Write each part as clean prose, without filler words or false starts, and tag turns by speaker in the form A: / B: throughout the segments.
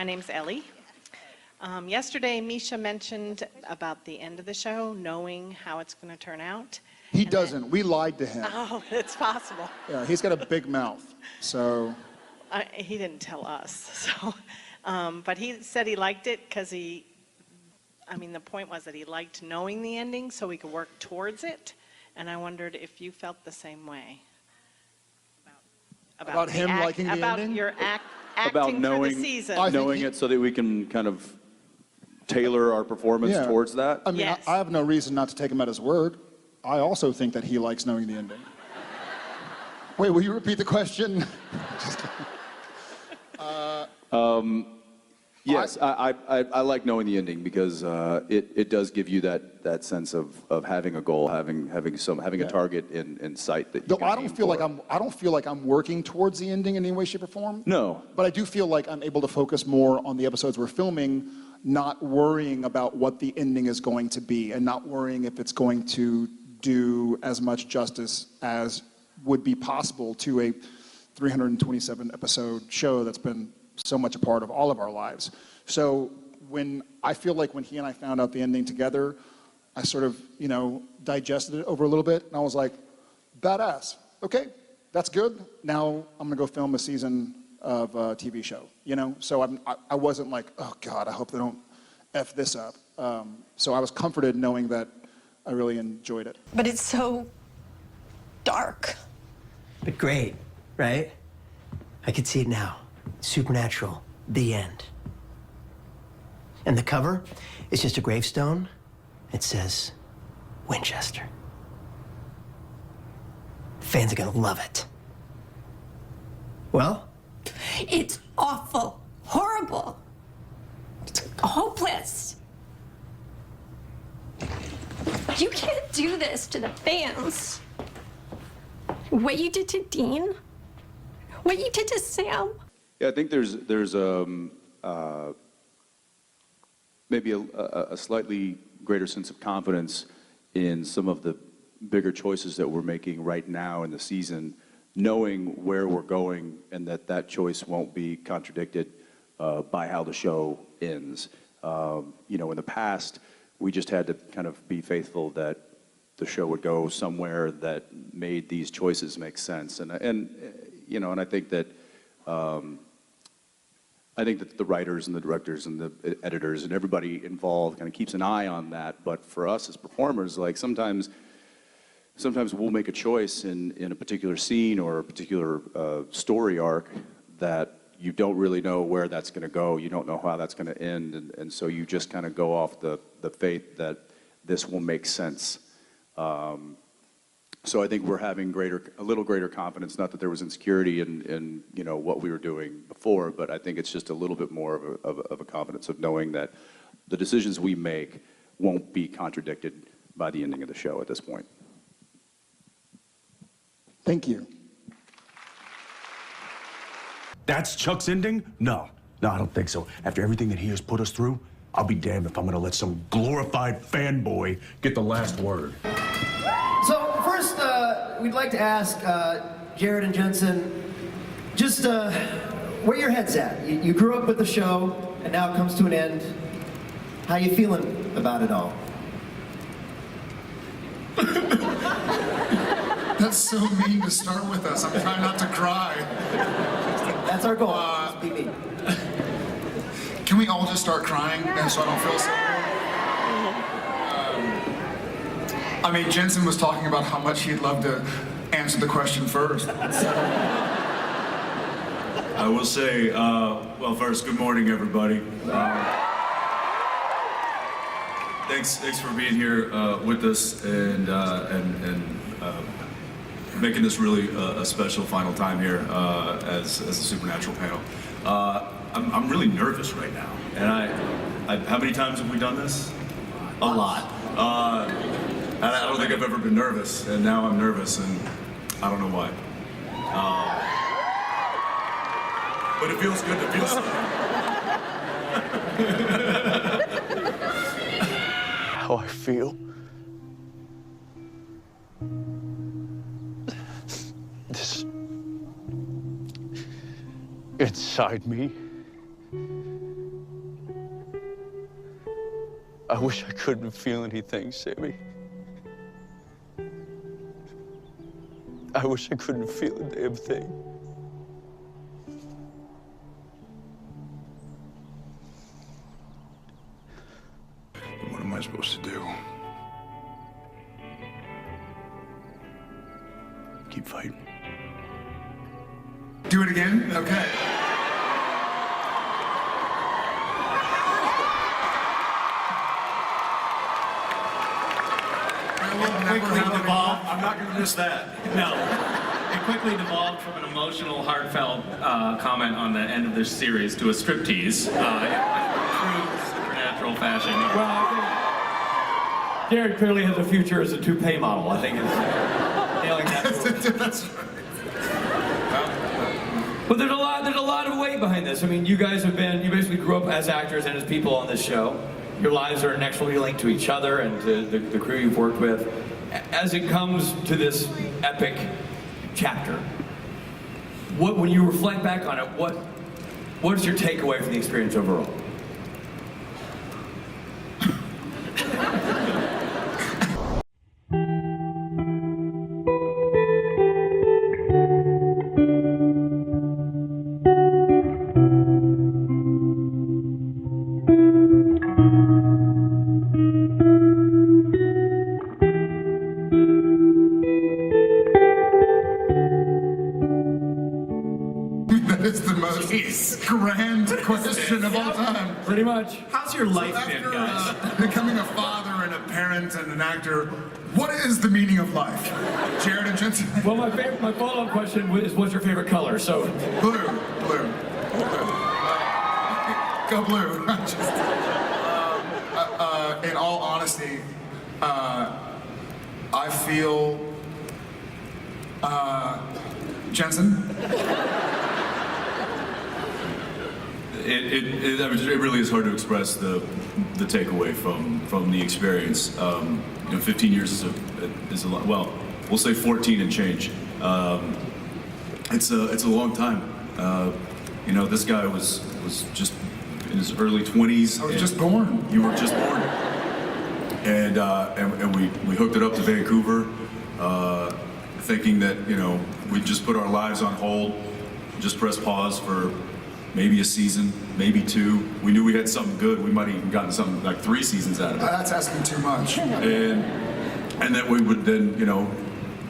A: My name's Ellie. Yesterday, Misha mentioned about the end of the show, knowing how it's going to turn out.
B: He doesn't. We lied to him.
A: Oh, it's possible.
B: Yeah, he's got a big mouth, so.
A: He didn't tell us, so. But he said he liked it because the point was that he liked knowing the ending so we could work towards it. And I wondered if you felt the same way.
B: About him liking the ending?
A: About your acting
C: about knowing,
A: through the season.
C: knowing it so that we can kind of tailor our performance towards that?
B: I mean,
A: Yes.
B: I have no reason not to take him at his word. I also think that he likes knowing the ending. Wait, will you repeat the question?
C: Yes, I like knowing the ending because it does give you that sense of having a goal, having a target in sight that you
B: Though
C: can
B: I don't feel like I'm working towards the ending in any way, shape, or form.
C: No.
B: But I do feel like I'm able to focus more on the episodes we're filming, not worrying about what the ending is going to be, and not worrying if it's going to do as much justice as would be possible to a 327 episode show that's been so much a part of all of our lives. So I feel like when he and I found out the ending together, I sort of, digested it over a little bit, and I was like, badass. Okay, that's good. Now I'm gonna go film a season of a TV show, So I wasn't like, oh God, I hope they don't F this up. So I was comforted knowing that I really enjoyed it.
D: But it's so dark.
E: But great, right? I can see it now. Supernatural, the end. And the cover is just a gravestone. It says, Winchester. Fans are gonna love it. Well?
D: It's awful, horrible, it's hopeless. You can't do this to the fans. What you did to Dean, what you did to Sam.
C: Yeah, I think there's maybe a slightly greater sense of confidence in some of the bigger choices that we're making right now in the season, knowing where we're going and that choice won't be contradicted by how the show ends. In the past, we just had to kind of be faithful that the show would go somewhere that made these choices make sense, and I think that. I think that the writers and the directors and the editors and everybody involved kind of keeps an eye on that. But for us as performers, like sometimes we'll make a choice in a particular scene or a particular story arc that you don't really know where that's going to go. You don't know how that's going to end, and so you just kind of go off the faith that this will make sense. So I think we're having a little greater confidence. Not that there was insecurity in what we were doing before, but I think it's just a little bit more of a confidence of knowing that the decisions we make won't be contradicted by the ending of the show at this point.
B: Thank you.
F: That's Chuck's ending? No, I don't think so. After everything that he has put us through, I'll be damned if I'm gonna let some glorified fanboy get the last word.
E: So first, we'd like to ask Jared and Jensen, just where your head's at. You grew up with the show, and now it comes to an end. How you feeling about it all?
G: That's so mean to start with us. I'm trying not to cry.
E: That's our goal. Just be me.
G: Can we all just start crying so I don't feel so bad? I mean, Jensen was talking about how much he'd love to answer the question first.
F: I will say, well, first, good morning, everybody. Thanks for being here with us and making this really a special final time here as a Supernatural panel. I'm really nervous right now, and how many times have we done this? A lot. And I don't think I've ever been nervous, and now I'm nervous, and I don't know why. But it feels good to feel something.
H: How I feel. This inside me wish I couldn't feel anything, Sammy. I wish I couldn't feel a damn thing.
G: What am I supposed to do?
H: Keep fighting.
G: Do it again? Okay.
F: I'm not going to miss that.
I: No. It quickly devolved from an emotional, heartfelt comment on the end of this series to a striptease in true supernatural fashion.
J: Well, I think Jared clearly has a future as a toupee model. I think is nailing that.
G: That's right.
J: But there's a lot of weight behind this. I mean, you basically grew up as actors and as people on this show. Your lives are inexorably linked to each other and to the crew you've worked with. As it comes to this epic chapter, when you reflect back on it, what is your takeaway from the experience overall?
G: It's the most grand question of all time.
J: Pretty much.
I: How's your life been,
G: After
I: guys?
G: becoming a father and a parent and an actor, what is the meaning of life? Jared and Jensen?
J: Well, my follow-up question is, what's your favorite color? So,
G: Blue. Go blue. In all honesty, I feel Jensen.
F: It really is hard to express the takeaway from the experience. 15 years is a lot. Well, we'll say 14 and change. It's a long time. This guy was just in his early 20s.
G: I was just born.
F: You were just born. And we hooked it up to Vancouver, thinking that we'd just put our lives on hold, just press pause for maybe a season, maybe 2. We knew we had something good. We might have even gotten something like 3 seasons out of it.
G: That's asking too much.
F: And then we would then,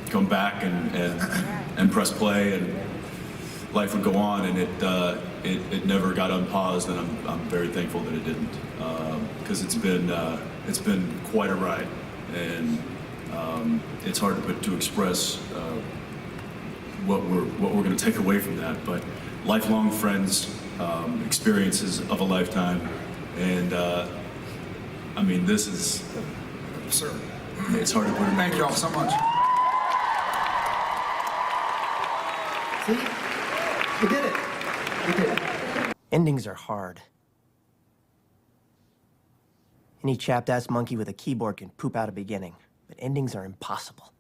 F: come back and press play, and life would go on, and it never got unpaused, and I'm very thankful that it didn't, because it's been quite a ride, and it's hard to express what we're going to take away from that, but lifelong friends, experiences of a lifetime, and this is,
G: Sir.
F: it's hard to put in.
G: Thank you all so much.
E: See? You did it. You did it. Endings are hard. Any chapped-ass monkey with a keyboard can poop out a beginning, but endings are impossible.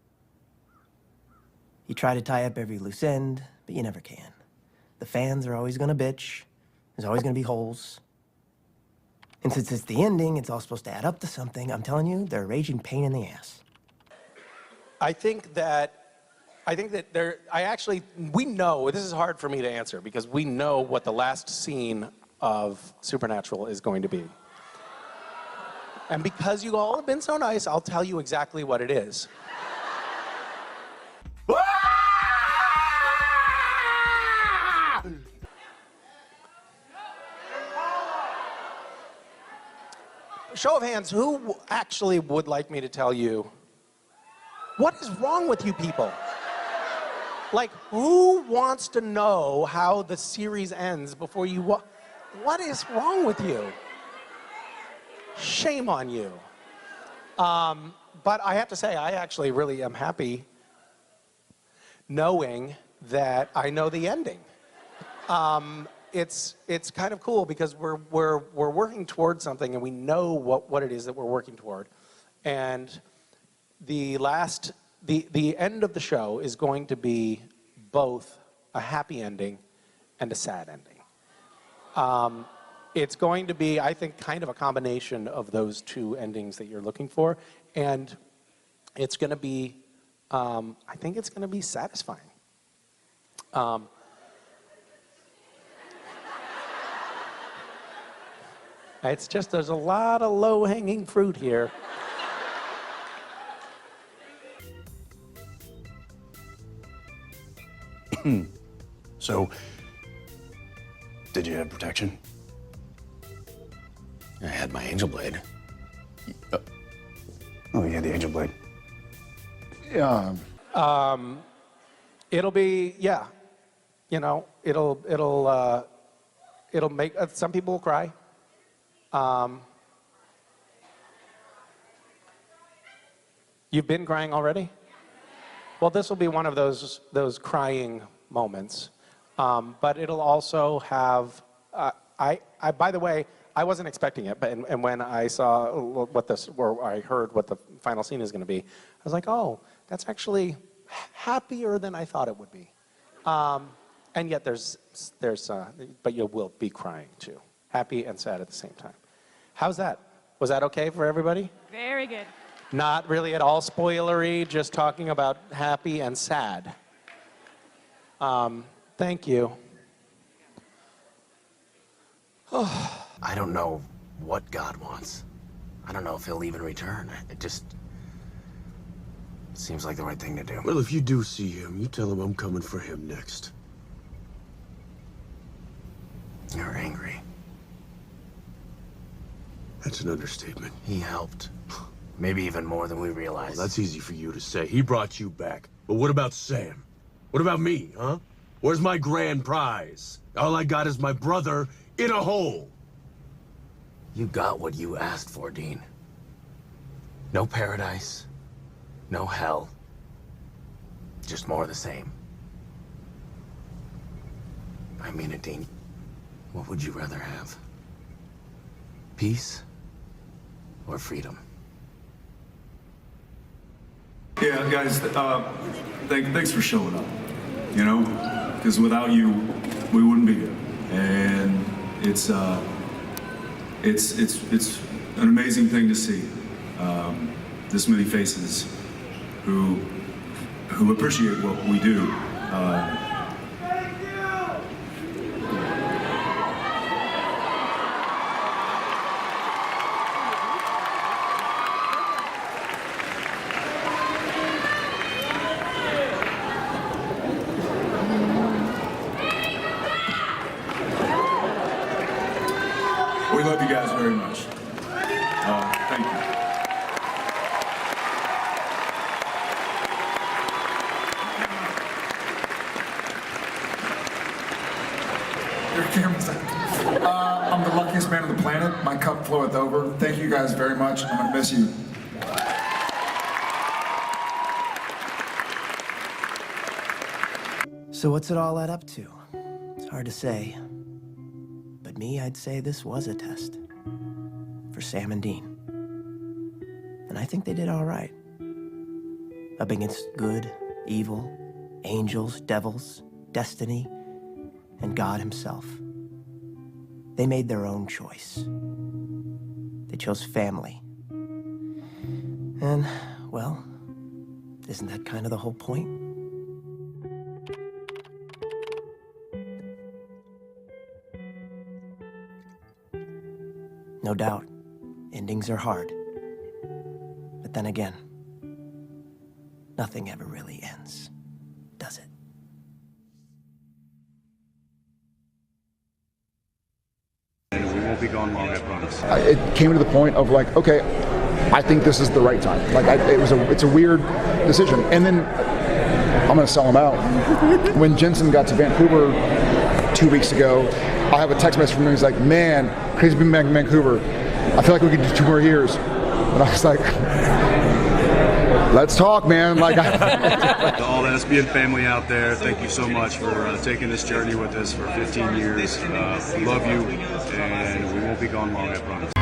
E: You try to tie up every loose end, but you never can. The fans are always gonna bitch. There's always gonna be holes. And since it's the ending, it's all supposed to add up to something. I'm telling you, they're a raging pain in the ass.
K: I think that we know, this is hard for me to answer because we know what the last scene of Supernatural is going to be. And because you all have been so nice, I'll tell you exactly what it is. Show of hands, who actually would like me to tell you what is wrong with you people? Like, who wants to know how the series ends before you what is wrong with you? Shame on you. But I have to say, I actually really am happy knowing that I know the ending. It's kind of cool because we're working towards something and we know what it is that we're working toward. And the end of the show is going to be both a happy ending and a sad ending. It's going to be, I think, kind of a combination of those two endings that you're looking for. And it's going to be, I think it's going to be satisfying. It's just, there's a lot of low-hanging fruit here.
L: So, did you have protection? I had my angel blade. Oh, you had the angel blade.
B: Yeah.
K: It'll be, yeah, you know, it'll make, some people will cry. You've been crying already? Well, this will be one of those crying moments. But it'll also have, by the way, I wasn't expecting it, but and when I saw what this, or I heard what the final scene is going to be, I was like, oh, that's actually happier than I thought it would be. And yet but you will be crying too. Happy and sad at the same time. How's that? Was that okay for everybody?
M: Very good.
K: Not really at all spoilery, just talking about happy and sad. Thank you.
L: I don't know what God wants. I don't know if he'll even return. It just seems like the right thing to do.
H: Well, if you do see him, you tell him I'm coming for him next.
L: You're angry.
H: That's an understatement.
L: He helped. Maybe even more than we realized.
H: Well, that's easy for you to say. He brought you back. But what about Sam? What about me, huh? Where's my grand prize? All I got is my brother in a hole.
L: You got what you asked for, Dean. No paradise, no hell. Just more of the same. I mean it, Dean. What would you rather have? Peace or freedom?
F: Yeah, guys, thanks for showing up, you know? Because without you, we wouldn't be here. And it's an amazing thing to see. This many faces who appreciate what we do. We love you guys very much. Thank you.
G: Your camera's out. I'm the luckiest man on the planet. My cup floweth over. Thank you guys very much. I'm gonna miss you.
E: So what's it all add up to? It's hard to say. But me, I'd say this was a test. For Sam and Dean. And I think they did all right. Up against good, evil, angels, devils, destiny, and God himself. They made their own choice. They chose family. And, well, isn't that kind of the whole point? No doubt, endings are hard. But then again, nothing ever really ends, does it?
L: We won't be gone long, I promise.
B: It came to the point of like, okay, I think this is the right time. Like, it's a weird decision. And then I'm going to sell him out. When Jensen got to Vancouver 2 weeks ago, I have a text message from him. He's like, man, crazy being back in Vancouver. I feel like we could do 2 more years. And I was like, let's talk, man. Like,
L: To all the SPN family out there, thank you so much for taking this journey with us for 15 years. We love you, and we won't be gone long, I promise.